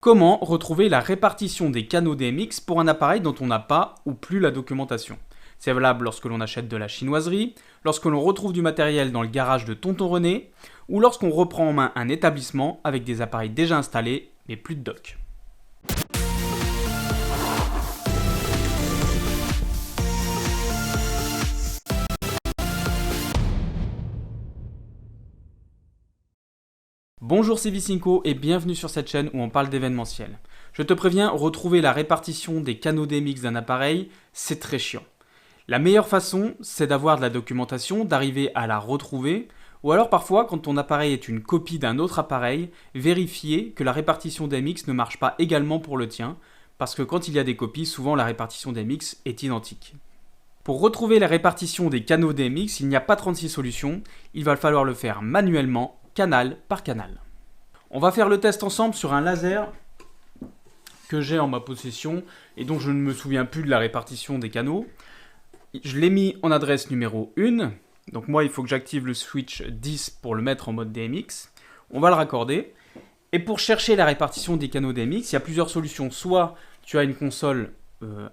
Comment retrouver la répartition des canaux DMX pour un appareil dont on n'a pas ou plus la documentation? C'est valable lorsque l'on achète de la chinoiserie, lorsque l'on retrouve du matériel dans le garage de Tonton René, ou lorsqu'on reprend en main un établissement avec des appareils déjà installés, mais plus de doc. Bonjour, c'est Vicinco et bienvenue sur cette chaîne où on parle d'événementiel. Je te préviens, retrouver la répartition des canaux DMX d'un appareil, c'est très chiant. La meilleure façon, c'est d'avoir de la documentation, d'arriver à la retrouver, ou alors parfois, quand ton appareil est une copie d'un autre appareil, vérifier que la répartition DMX ne marche pas également pour le tien, parce que quand il y a des copies, souvent la répartition DMX est identique. Pour retrouver la répartition des canaux DMX, il n'y a pas 36 solutions, il va falloir le faire manuellement, canal par canal. On va faire le test ensemble sur un laser que j'ai en ma possession et dont je ne me souviens plus de la répartition des canaux. Je l'ai mis en adresse numéro 1, donc moi il faut que j'active le switch 10 pour le mettre en mode DMX. On va le raccorder. Et pour chercher la répartition des canaux DMX, il y a plusieurs solutions. Soit tu as une console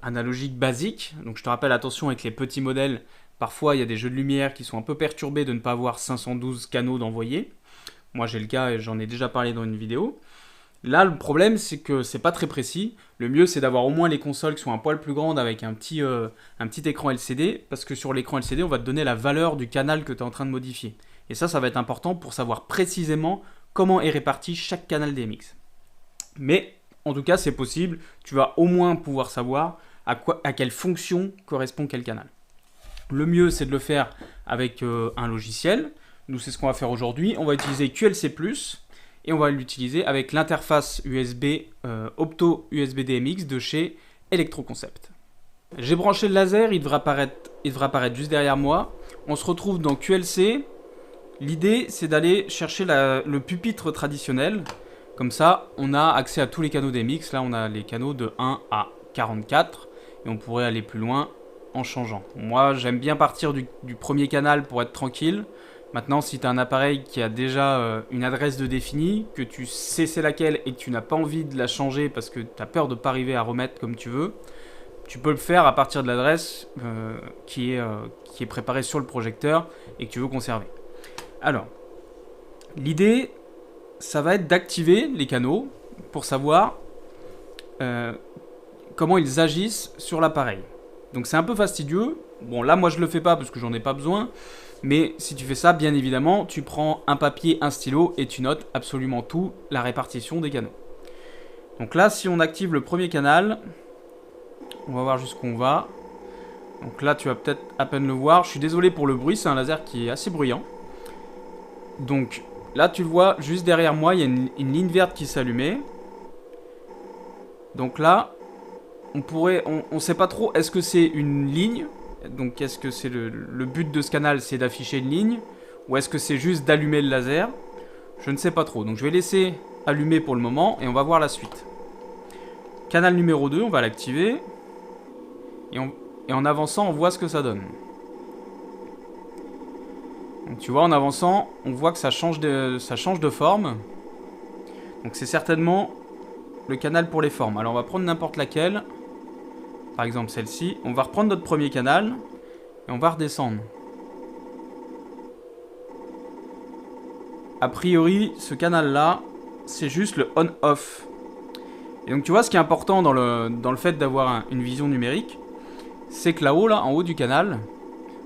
analogique basique, donc je te rappelle, attention avec les petits modèles, parfois il y a des jeux de lumière qui sont un peu perturbés de ne pas avoir 512 canaux d'envoyés. Moi j'ai le cas et j'en ai déjà parlé dans une vidéo. Là le problème c'est que c'est pas très précis. Le mieux c'est d'avoir au moins les consoles qui sont un poil plus grandes avec un petit écran LCD, parce que sur l'écran LCD on va te donner la valeur du canal que tu es en train de modifier. Et ça va être important pour savoir précisément comment est réparti chaque canal DMX. Mais en tout cas c'est possible, tu vas au moins pouvoir savoir à quelle fonction correspond quel canal. Le mieux c'est de le faire avec un logiciel. Nous, c'est ce qu'on va faire aujourd'hui. On va utiliser QLC+, et on va l'utiliser avec l'interface USB Opto USB DMX de chez Electroconcept. J'ai branché le laser, il devrait apparaître juste derrière moi. On se retrouve dans QLC. L'idée, c'est d'aller chercher le pupitre traditionnel. Comme ça, on a accès à tous les canaux DMX. Là, on a les canaux de 1 à 44, et on pourrait aller plus loin en changeant. Moi, j'aime bien partir du premier canal pour être tranquille. Maintenant, si tu as un appareil qui a déjà une adresse de définie, que tu sais c'est laquelle et que tu n'as pas envie de la changer parce que tu as peur de ne pas arriver à remettre comme tu veux, tu peux le faire à partir de l'adresse qui est préparée sur le projecteur et que tu veux conserver. Alors, l'idée, ça va être d'activer les canaux pour savoir comment ils agissent sur l'appareil. Donc c'est un peu fastidieux. Bon, là, moi, je le fais pas parce que j'en ai pas besoin. Mais si tu fais ça, bien évidemment, tu prends un papier, un stylo et tu notes absolument tout, la répartition des canaux. Donc là, si on active le premier canal, on va voir jusqu'où on va. Donc là, tu vas peut-être à peine le voir. Je suis désolé pour le bruit, c'est un laser qui est assez bruyant. Donc là, tu le vois, juste derrière moi, il y a une ligne verte qui s'allumait. Donc là, on sait pas trop, est-ce que c'est une ligne ? Donc est-ce que c'est le but de ce canal, c'est d'afficher une ligne, ou est-ce que c'est juste d'allumer le laser? Je ne sais pas trop. Donc je vais laisser allumer pour le moment et on va voir la suite. Canal numéro 2, on va l'activer. Et en avançant, on voit ce que ça donne. Donc tu vois, en avançant, on voit que ça change de forme. Donc c'est certainement le canal pour les formes. Alors on va prendre n'importe laquelle. Par exemple celle-ci. On va reprendre notre premier canal et on va redescendre. A priori, ce canal-là, c'est juste le on-off. Et donc tu vois, ce qui est important dans le fait d'avoir une vision numérique, c'est que là-haut, en haut du canal,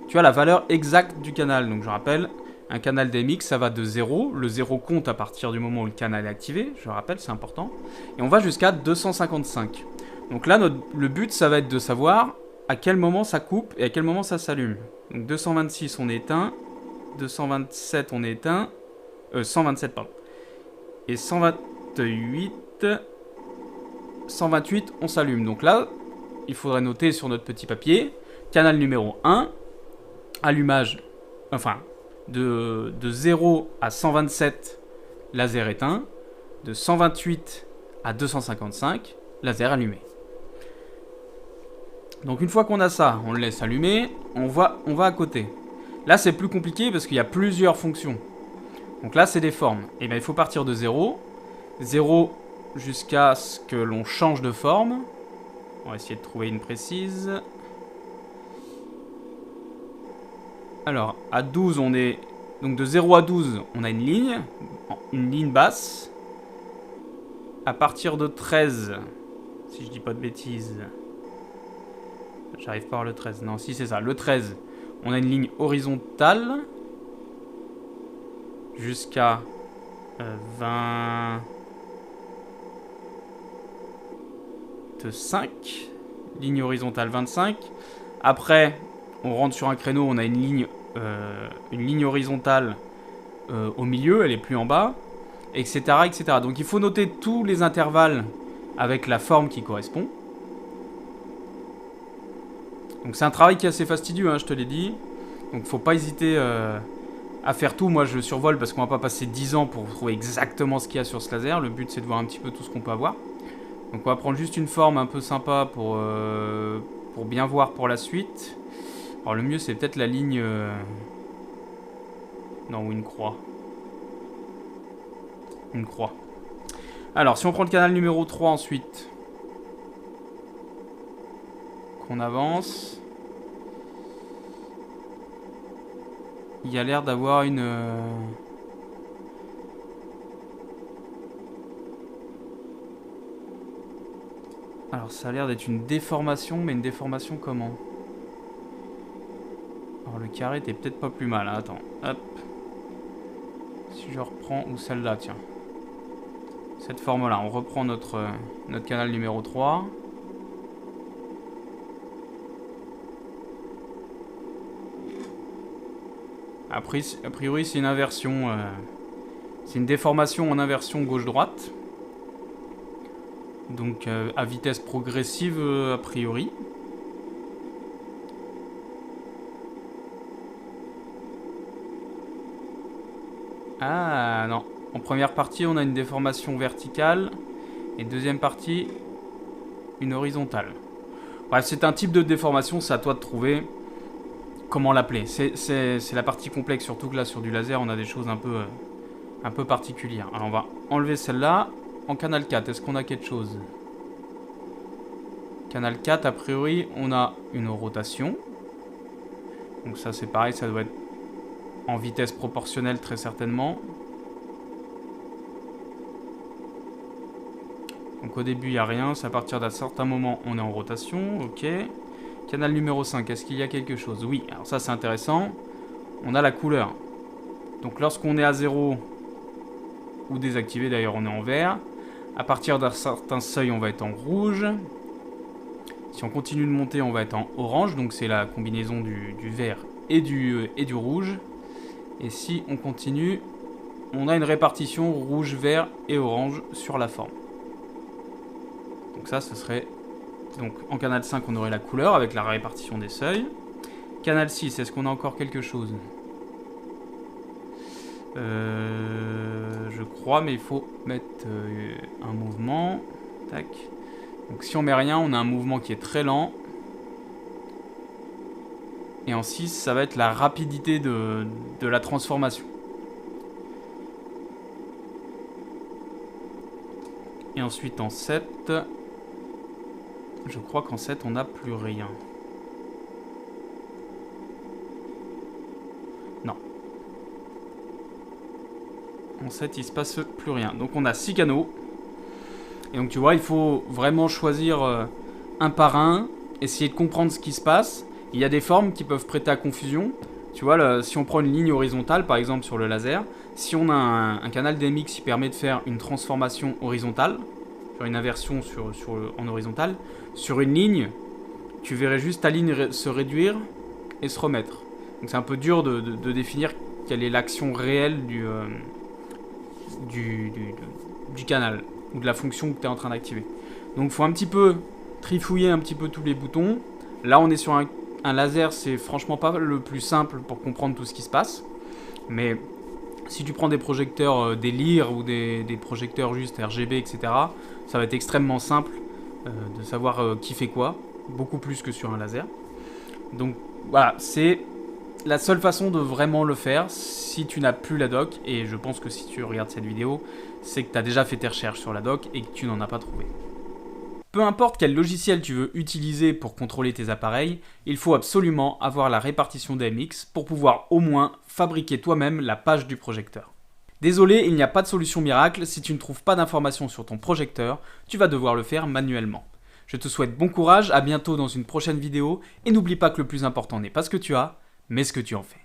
tu as la valeur exacte du canal. Donc je rappelle, un canal DMX, ça va de 0. Le 0 compte à partir du moment où le canal est activé. Je rappelle, c'est important. Et on va jusqu'à 255. Donc là, le but, ça va être de savoir à quel moment ça coupe et à quel moment ça s'allume. Donc 226, on éteint. 227, on éteint. 127, pardon. Et 128, 128, on s'allume. Donc là, il faudrait noter sur notre petit papier, canal numéro 1, allumage, enfin, de 0 à 127, laser éteint. De 128 à 255, laser allumé. Donc une fois qu'on a ça, on le laisse allumer, on va à côté. Là c'est plus compliqué parce qu'il y a plusieurs fonctions. Donc là c'est des formes. Et bien il faut partir de 0. 0, jusqu'à ce que l'on change de forme. On va essayer de trouver une précise. Alors, à 12, on est... Donc de 0 à 12, on a une ligne basse. À partir de 13, si je dis pas de bêtises... J'arrive pas à voir le 13. Non, si c'est ça. Le 13, on a une ligne horizontale. Jusqu'à 25. Ligne horizontale 25. Après, on rentre sur un créneau, on a une ligne horizontale au milieu, elle est plus en bas, etc., etc. Donc il faut noter tous les intervalles avec la forme qui correspond. Donc c'est un travail qui est assez fastidieux, hein, je te l'ai dit. Donc faut pas hésiter à faire tout. Moi je survole parce qu'on va pas passer 10 ans pour trouver exactement ce qu'il y a sur ce laser. Le but c'est de voir un petit peu tout ce qu'on peut avoir. Donc on va prendre juste une forme un peu sympa pour bien voir pour la suite. Alors le mieux c'est peut-être la ligne... Non, ou une croix. Une croix. Alors si on prend le canal numéro 3 ensuite... On avance. Il y a l'air d'avoir une... Alors ça a l'air d'être une déformation, mais une déformation comment? Alors le carré était peut-être pas plus mal, hein. Attends, hop. Si je reprends, ou celle-là, tiens. Cette forme-là, on reprend notre canal numéro 3. A priori, c'est une inversion. C'est une déformation en inversion gauche-droite. Donc, à vitesse progressive, a priori. Ah, non. En première partie, on a une déformation verticale. Et deuxième partie, une horizontale. Bref, c'est un type de déformation, c'est à toi de trouver comment l'appeler. C'est la partie complexe, surtout que là, sur du laser, on a des choses un peu particulières. Alors, on va enlever celle-là. En canal 4, est-ce qu'on a quelque chose? Canal 4, a priori, on a une rotation. Donc ça, c'est pareil, ça doit être en vitesse proportionnelle, très certainement. Donc au début, il n'y a rien. C'est à partir d'un certain moment, on est en rotation. Ok. Canal numéro 5, est-ce qu'il y a quelque chose? Oui, alors ça, c'est intéressant. On a la couleur. Donc lorsqu'on est à 0 ou désactivé, d'ailleurs, on est en vert. À partir d'un certain seuil, on va être en rouge. Si on continue de monter, on va être en orange. Donc c'est la combinaison du vert et du rouge. Et si on continue, on a une répartition rouge, vert et orange sur la forme. Donc ça, ce serait... Donc en canal 5, on aurait la couleur avec la répartition des seuils. Canal 6, est-ce qu'on a encore quelque chose? Je crois, mais il faut mettre un mouvement. Tac. Donc si on met rien, on a un mouvement qui est très lent. Et en 6, ça va être la rapidité de la transformation. Et ensuite en 7, je crois qu'en 7, on n'a plus rien. Non. En 7, il se passe plus rien. Donc on a 6 canaux. Et donc tu vois, il faut vraiment choisir un par un, essayer de comprendre ce qui se passe. Il y a des formes qui peuvent prêter à confusion. Tu vois, si on prend une ligne horizontale, par exemple sur le laser, si on a un canal DMX qui permet de faire une transformation horizontale, faire une inversion en horizontal, sur une ligne, tu verrais juste ta ligne se réduire et se remettre. Donc c'est un peu dur de définir quelle est l'action réelle du canal, ou de la fonction que tu es en train d'activer. Donc il faut un petit peu trifouiller un petit peu tous les boutons. Là on est sur un laser, c'est franchement pas le plus simple pour comprendre tout ce qui se passe. Mais si tu prends des projecteurs, des lyres ou des projecteurs juste RGB, etc., ça va être extrêmement simple de savoir qui fait quoi, beaucoup plus que sur un laser. Donc voilà, c'est la seule façon de vraiment le faire si tu n'as plus la doc, et je pense que si tu regardes cette vidéo, c'est que tu as déjà fait tes recherches sur la doc et que tu n'en as pas trouvé. Peu importe quel logiciel tu veux utiliser pour contrôler tes appareils, il faut absolument avoir la répartition DMX pour pouvoir au moins fabriquer toi-même la page du projecteur. Désolé, il n'y a pas de solution miracle, si tu ne trouves pas d'informations sur ton projecteur, tu vas devoir le faire manuellement. Je te souhaite bon courage, à bientôt dans une prochaine vidéo, et n'oublie pas que le plus important n'est pas ce que tu as, mais ce que tu en fais.